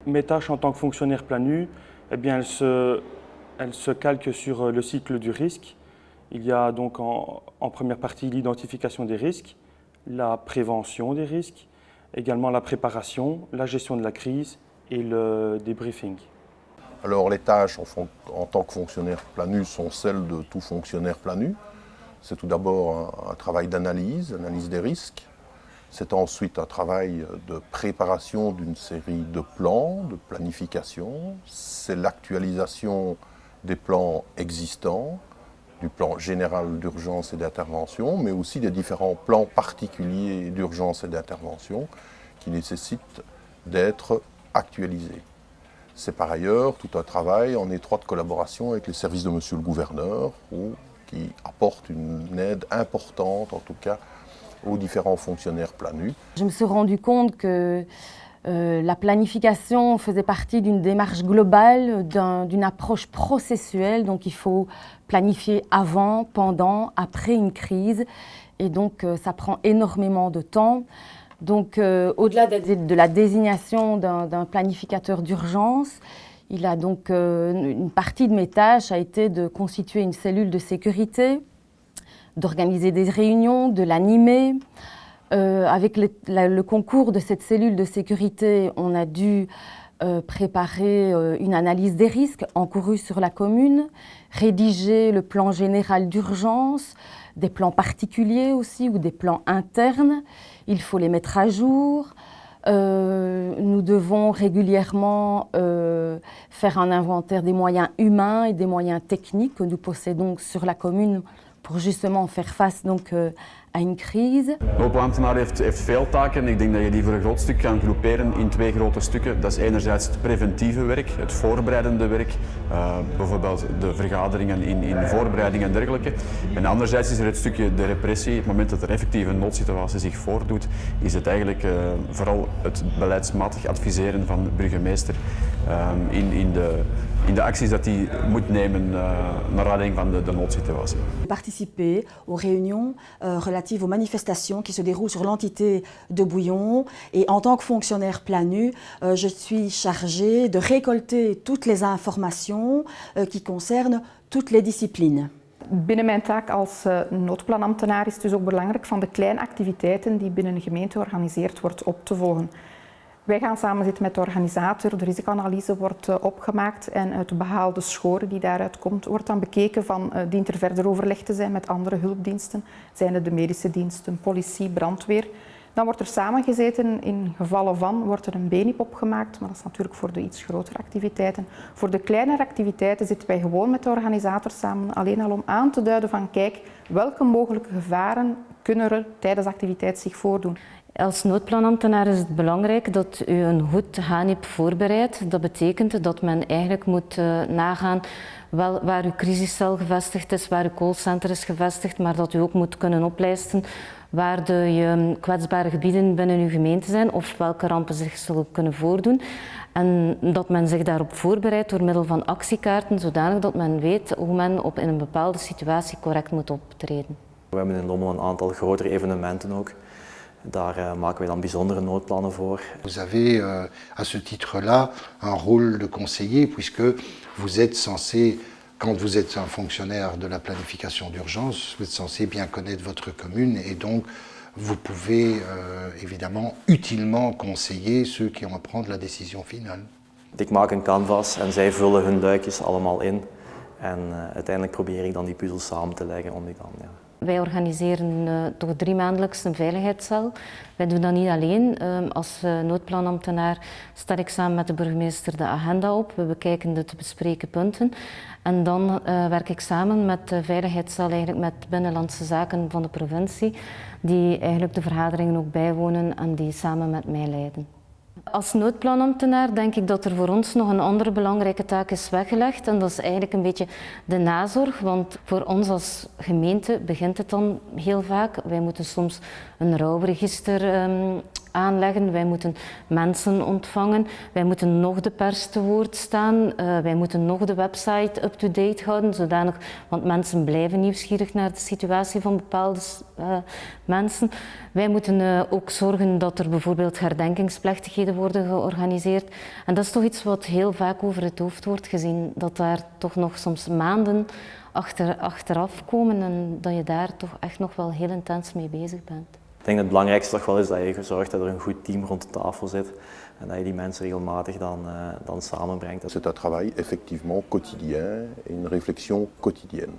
Mes tâches en tant que fonctionnaire PLANU, eh bien, elles se calquent sur le cycle du risque. Il y a donc en première partie l'identification des risques, la prévention des risques, également la préparation, la gestion de la crise et le débriefing. Alors les tâches en tant que fonctionnaire PLANU sont celles de tout fonctionnaire PLANU. C'est tout d'abord un travail d'analyse des risques. C'est ensuite un travail de préparation d'une série de plans, de planification. C'est l'actualisation des plans existants, du plan général d'urgence et d'intervention, mais aussi des différents plans particuliers d'urgence et d'intervention qui nécessitent d'être actualisés. C'est par ailleurs tout un travail en étroite collaboration avec les services de Monsieur le Gouverneur, qui apporte une aide importante, en tout cas, aux différents fonctionnaires PLANU. Je me suis rendu compte que la planification faisait partie d'une démarche globale, d'une approche processuelle. Donc il faut planifier avant, pendant, après une crise. Et donc ça prend énormément de temps. Donc au-delà de la désignation d'un planificateur d'urgence, il a donc une partie de mes tâches a été de constituer une cellule de sécurité, d'organiser des réunions, de l'animer. Avec le concours de cette cellule de sécurité, on a dû préparer une analyse des risques encourus sur la commune, rédiger le plan général d'urgence, des plans particuliers aussi ou des plans internes. Il faut les mettre à jour. Nous devons régulièrement faire un inventaire des moyens humains et des moyens techniques que nous possédons sur la commune pour justement faire face donc, à une crise. De hulpambtenaar heeft veel taken. Ik denk dat je die voor een groot stuk kan groeperen in twee grote stukken. Dat is enerzijds het preventieve werk, het voorbereidende werk, bijvoorbeeld de vergaderingen in voorbereiding en dergelijke. En anderzijds is er het stukje de repressie. Op het moment dat er effectief een noodsituatie zich voordoet, is het eigenlijk vooral het beleidsmatig adviseren van de burgemeester in de acties dat hij moet nemen naar aanleiding van de noodsituatie. Participer aux réunions relatives aux manifestations qui se déroulent sur l'entité de Bouillon. Et en tant que fonctionnaire PLANU, je suis chargée de récolter toutes les informations qui concernent toutes les disciplines. Binnen mijn taak als noodplanambtenaar is het dus ook belangrijk van de kleine activiteiten die binnen een gemeente georganiseerd wordt op te volgen. Wij gaan samen zitten met de organisator, de risicoanalyse wordt opgemaakt en uit de behaalde score die daaruit komt, wordt dan bekeken van dient er verder overleg te zijn met andere hulpdiensten, zijn het de medische diensten, politie, brandweer. Dan wordt er samengezeten, in gevallen van wordt er een BNIP opgemaakt, maar dat is natuurlijk voor de iets grotere activiteiten. Voor de kleinere activiteiten zitten wij gewoon met de organisator samen, alleen al om aan te duiden van kijk, welke mogelijke gevaren kunnen er tijdens de activiteit zich voordoen. Als noodplanambtenaar is het belangrijk dat u een goed HNIP voorbereidt. Dat betekent dat men eigenlijk moet nagaan waar uw crisiscel gevestigd is, waar uw callcenter is gevestigd, maar dat u ook moet kunnen oplijsten waar de kwetsbare gebieden binnen uw gemeente zijn of welke rampen zich zullen kunnen voordoen. En dat men zich daarop voorbereidt door middel van actiekaarten, zodanig dat men weet hoe men in een bepaalde situatie correct moet optreden. We hebben in Lommel een aantal grotere evenementen ook. Daar maken we dan bijzondere noodplannen voor. Vous avez à ce titre-là un rôle de conseiller puisque vous êtes censé, quand vous êtes un fonctionnaire de la planification d'urgence, vous êtes censé bien connaître votre commune et donc vous pouvez évidemment utilement conseiller ceux qui ont à prendre la décision finale. Ik maak een canvas en zij vullen hun duikjes allemaal in en uiteindelijk probeer ik dan die puzzel samen te leggen om die dan, ja. Wij organiseren toch 3 maandelijks een veiligheidscel. Wij doen dat niet alleen. Als noodplanambtenaar stel ik samen met de burgemeester de agenda op. We bekijken de te bespreken punten. En dan werk ik samen met de veiligheidscel, eigenlijk met Binnenlandse Zaken van de provincie, die eigenlijk de vergaderingen ook bijwonen en die samen met mij leiden. Als noodplanambtenaar denk ik dat er voor ons nog een andere belangrijke taak is weggelegd en dat is eigenlijk een beetje de nazorg, want voor ons als gemeente begint het dan heel vaak. Wij moeten soms een rouwregister aanleggen, wij moeten mensen ontvangen, wij moeten nog de pers te woord staan, wij moeten nog de website up-to-date houden, zodanig, want mensen blijven nieuwsgierig naar de situatie van bepaalde mensen. Wij moeten ook zorgen dat er bijvoorbeeld herdenkingsplechtigheden worden georganiseerd. En dat is toch iets wat heel vaak over het hoofd wordt gezien, dat daar toch nog soms maanden achteraf komen en dat je daar toch echt nog wel heel intens mee bezig bent. Ik denk dat het belangrijkste toch wel is dat je zorgt dat er een goed team rond de tafel zit en dat je die mensen regelmatig dan samenbrengt. C'est un travail effectivement quotidien et une réflexion quotidienne.